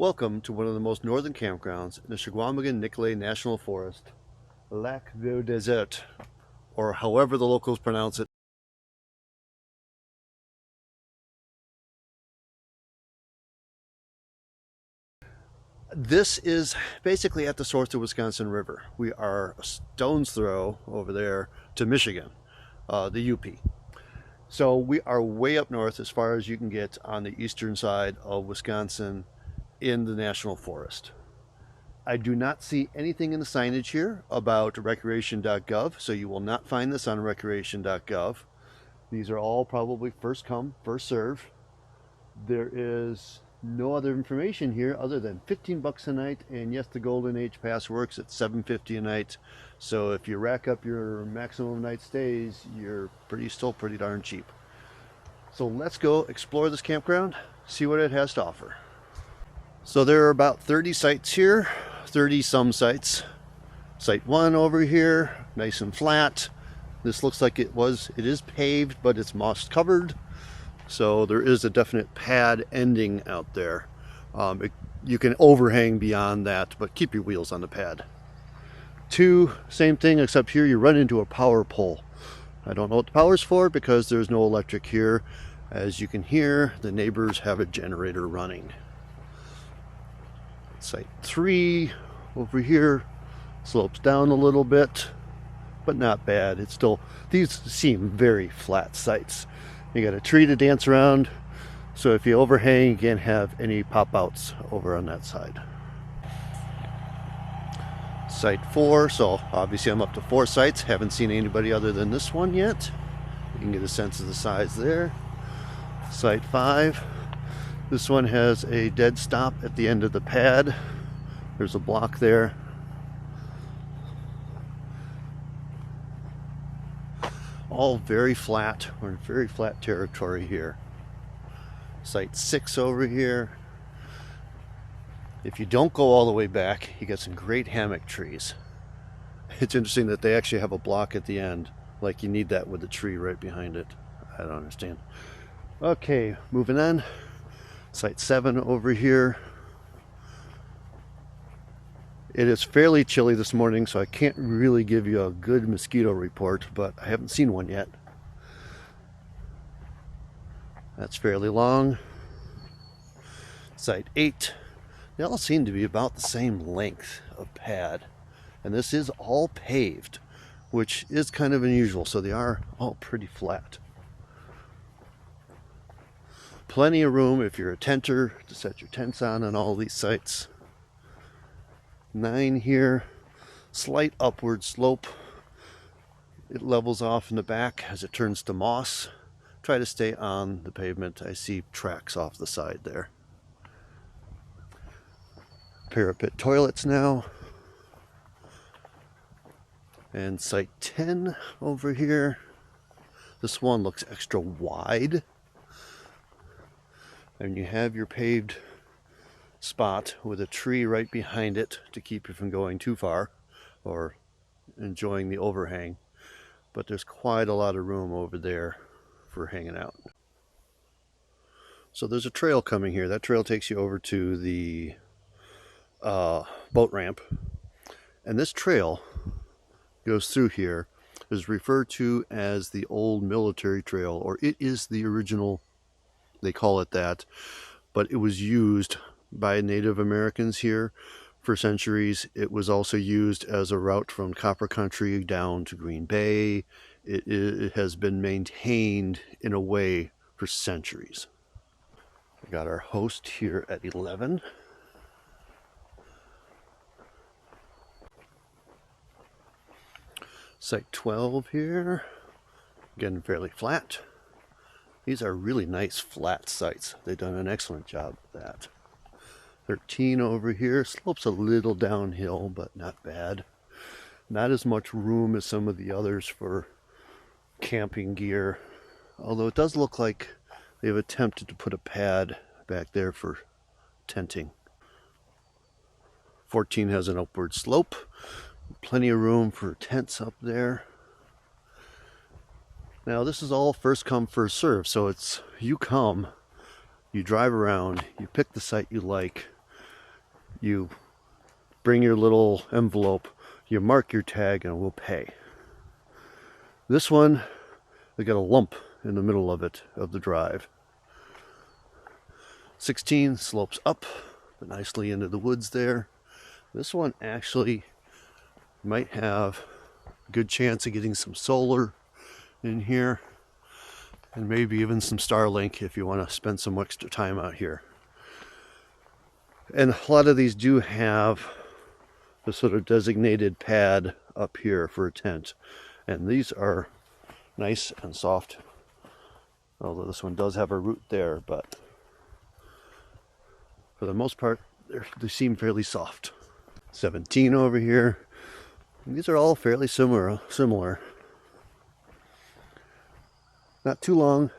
Welcome to one of the most northern campgrounds in the Chequamegon Nicolet National Forest, Lac Vieux Desert, or however the locals pronounce it. This is basically at the source of the Wisconsin River. We are a stone's throw over there to Michigan, the UP. So we are way up north as far as you can get on the eastern side of Wisconsin in the National Forest. I do not see anything in the signage here about recreation.gov, so you will not find this on recreation.gov. These are all probably first come, first serve. There is no other information here other than 15 bucks a night, and yes, the Golden Age Pass works at $7.50 a night. So if you rack up your maximum night stays, you're still pretty darn cheap. So let's go explore this campground, see what it has to offer. So there are about 30 sites here, 30 some sites. Site 1 over here, nice and flat. This looks like it is paved, but it's moss covered. So there is a definite pad ending out there. You can overhang beyond that, but keep your wheels on the pad. 2, same thing, except here you run into a power pole. I don't know what the power's for because there's no electric here. As you can hear, the neighbors have a generator running. Site 3 over here slopes down a little bit, but not bad. It's still, these seem very flat sites. You got a tree to dance around, so if you overhang, you can't have any pop outs over on that side. Site 4, so obviously I'm up to 4 sites. Haven't seen anybody other than this one yet. You can get a sense of the size there. Site 5. This one has a dead stop at the end of the pad. There's a block there. All very flat. We're in very flat territory here. Site 6 over here. If you don't go all the way back, you get some great hammock trees. It's interesting that they actually have a block at the end, like you need that with the tree right behind it. I don't understand. Okay, moving on. Site 7 over here. It is fairly chilly this morning, so I can't really give you a good mosquito report, but I haven't seen one yet. That's fairly long. Site 8. They all seem to be about the same length of pad. And this is all paved, which is kind of unusual, so they are all pretty flat. Plenty of room if you're a tenter to set your tents on all these sites. 9 here, slight upward slope. It levels off in the back as it turns to moss. Try to stay on the pavement. I see tracks off the side there. Parapet toilets now. And site 10 over here. This one looks extra wide. And you have your paved spot with a tree right behind it to keep you from going too far or enjoying the overhang. But there's quite a lot of room over there for hanging out. So there's a trail coming here. That trail takes you over to the boat ramp. And this trail goes through here, is referred to as the old military trail, or it is the original. They call it that, but it was used by Native Americans here for centuries. It was also used as a route from Copper Country down to Green Bay. It has been maintained in a way for centuries. We got our host here at 11. Site 12 here, again fairly flat. These are really nice flat sites. They've done an excellent job with that. 13 over here, slopes a little downhill, but not bad. Not as much room as some of the others for camping gear, although it does look like they've attempted to put a pad back there for tenting. 14 has an upward slope, plenty of room for tents up there. Now this is all first come, first serve, so it's you come, you drive around, you pick the site you like, You bring your little envelope, you mark your tag, and we'll pay. This one, they got a lump in the middle of it, of the drive. 16 slopes up, but nicely into the woods there. This one actually might have a good chance of getting some solar in here, and maybe even some Starlink if you want to spend some extra time out here. And a lot of these do have the sort of designated pad up here for a tent, and these are nice and soft, although this one does have a root there, but for the most part they seem fairly soft. 17 over here, and these are all fairly similar. Not too long,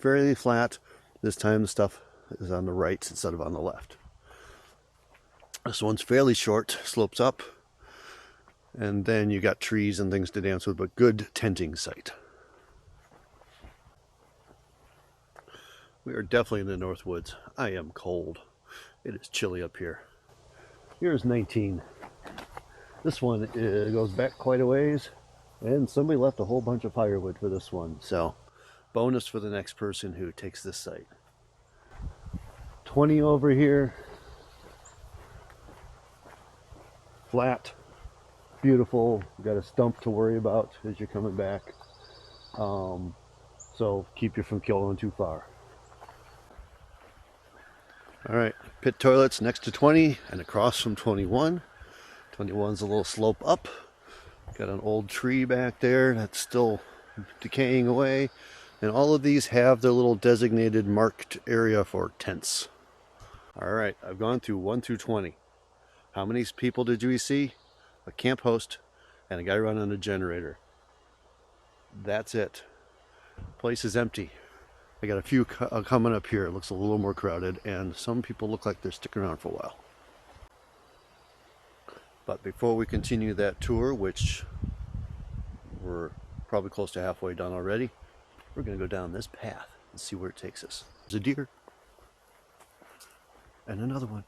fairly flat. This time the stuff is on the right instead of on the left. This one's fairly short, slopes up, and then you got trees and things to dance with, but good tenting site. We are definitely in the North Woods. I am cold. It is chilly up here. Here's 19. This one goes back quite a ways, and somebody left a whole bunch of firewood for this one, so bonus for the next person who takes this site. 20 over here. Flat, beautiful. You got a stump to worry about as you're coming back, so keep you from going too far. All right, pit toilets next to 20 and across from 21. 21's a little slope up. Got an old tree back there that's still decaying away, and all of these have their little designated marked area for tents. All right, I've gone through 1 through 20. How many people did we see? A camp host and a guy running a generator. That's it. Place is empty. I got a few coming up here. It looks a little more crowded, and some people look like they're sticking around for a while. But before we continue that tour, which we're probably close to halfway done already, we're going to go down this path and see where it takes us. There's a deer. And another one.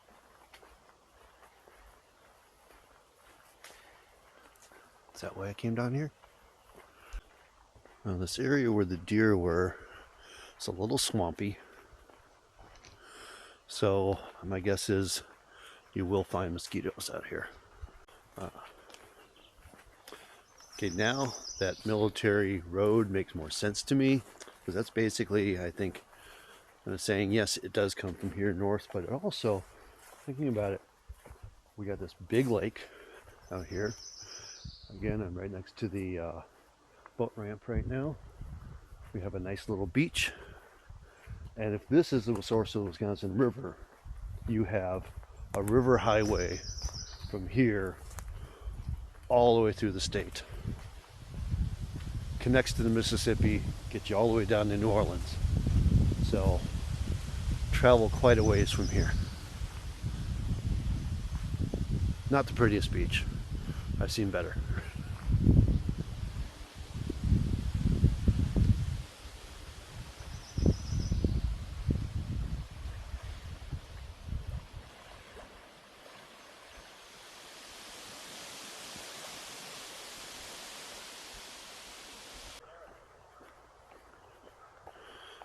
Is that why I came down here? Now this area where the deer were, it's a little swampy. So my guess is you will find mosquitoes out here. Okay, now that military road makes more sense to me, because that's basically, I think, saying yes, it does come from here north, but also thinking about it, we got this big lake out here. Again, I'm right next to the boat ramp right now. We have a nice little beach, and if this is the source of the Wisconsin River, you have a river highway from here all the way through the state. Connects to the Mississippi, gets you all the way down to New Orleans. So travel quite a ways from here. Not the prettiest beach. I've seen better.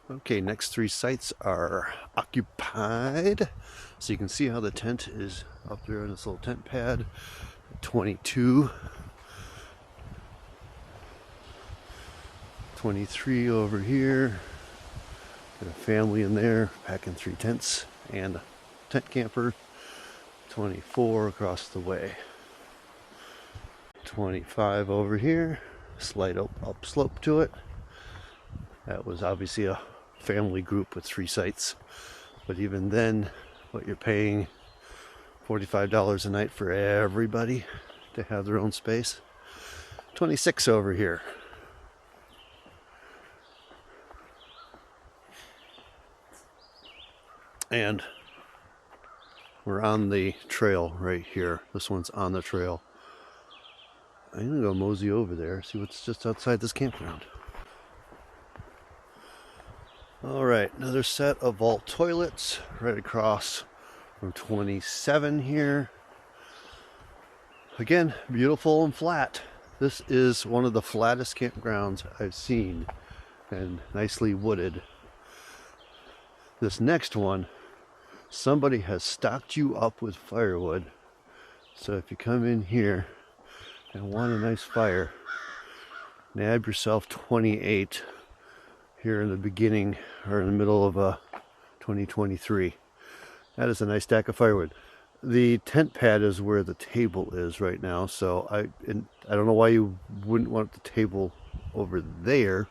Okay, next 3 sites are occupied. So you can see how the tent is up there in this little tent pad. 22. 23 over here. Got a family in there packing 3 tents and a tent camper. 24 across the way. 25 over here. Slight up slope to it. That was obviously a family group with 3 sites, but even then, what you're paying $45 a night for everybody to have their own space. 26 over here. And we're on the trail right here. This one's on the trail. I'm gonna go mosey over there, see what's just outside this campground. All right, another set of vault toilets right across from 27 here. Again, beautiful and flat. This is one of the flattest campgrounds I've seen, and nicely wooded. This next one, somebody has stocked you up with firewood. So if you come in here and want a nice fire, nab yourself 28 here in the beginning or in the middle of 2023. That is a nice stack of firewood. The tent pad is where the table is right now, so I don't know why you wouldn't want the table over there,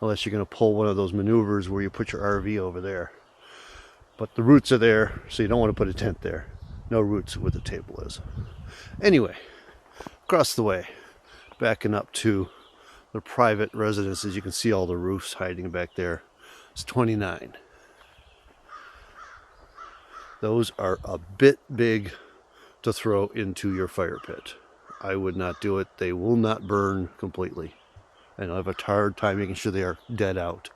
unless you're going to pull one of those maneuvers where you put your RV over there. But the roots are there, so you don't want to put a tent there. No roots where the table is. Anyway, across the way, backing up to the private residences, you can see all the roofs hiding back there. It's 29. Those are a bit big to throw into your fire pit. I would not do it. They will not burn completely. And I'll have a hard time making sure they are dead out.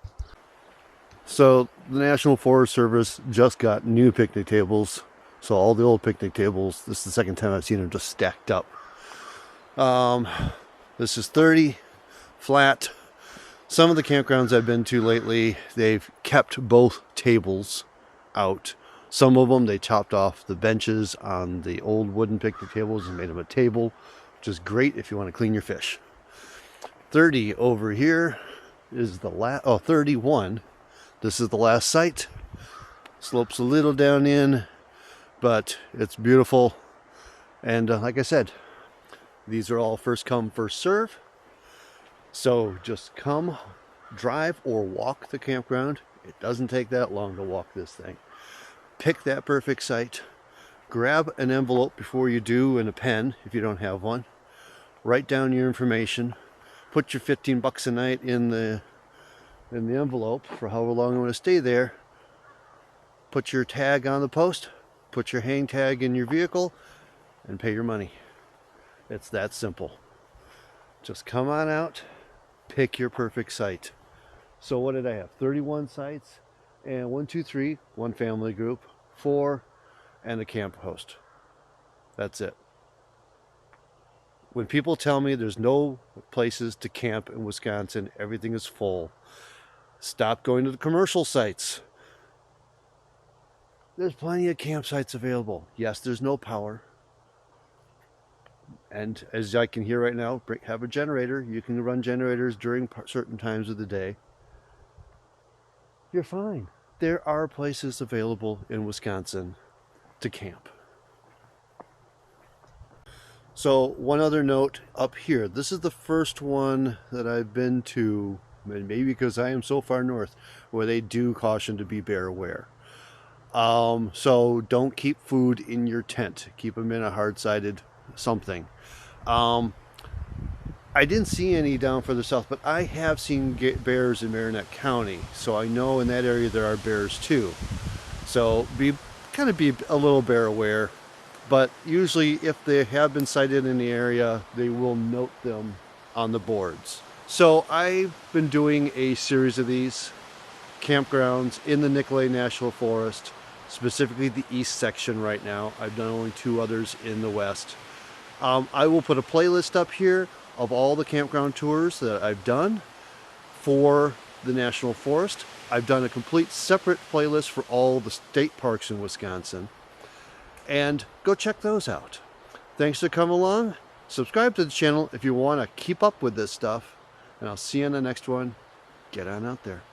So the National Forest Service just got new picnic tables. So all the old picnic tables, this is the second time I've seen them just stacked up. This is 30, flat. Some of the campgrounds I've been to lately, they've kept both tables out. Some of them, they chopped off the benches on the old wooden picnic tables and made them a table, which is great if you want to clean your fish. 30 over here is the last, 31. This is the last site. Slopes a little down in, but it's beautiful. And like I said, these are all first come, first serve. So just come, drive or walk the campground. It doesn't take that long to walk this thing. Pick that perfect site, grab an envelope before you do and a pen if you don't have one. Write down your information, put your $15 a night in the envelope for however long you want to stay there. Put your tag on the post, put your hang tag in your vehicle, and pay your money. It's that simple. Just come on out, pick your perfect site. So what did I have? 31 sites. And 1, 2, 3, one family group, 4, and a camp host. That's it. When people tell me there's no places to camp in Wisconsin, everything is full, stop going to the commercial sites. There's plenty of campsites available. Yes, there's no power. And as I can hear right now, have a generator. You can run generators during certain times of the day. You're fine. There are places available in Wisconsin to camp. So one other note up here. This is the first one that I've been to, and maybe because I am so far north, where they do caution to be bear aware. So don't keep food in your tent. Keep them in a hard-sided something. I didn't see any down further south, but I have seen bears in Marinette County, so I know in that area there are bears too. So be a little bear aware, but usually if they have been sighted in the area, they will note them on the boards. So I've been doing a series of these campgrounds in the Nicolet National Forest, specifically the east section right now. I've done only 2 others in the west. I will put a playlist up here of all the campground tours that I've done for the National Forest. I've done a complete separate playlist for all the state parks in Wisconsin. And go check those out. Thanks for coming along. Subscribe to the channel if you want to keep up with this stuff. And I'll see you in the next one. Get on out there.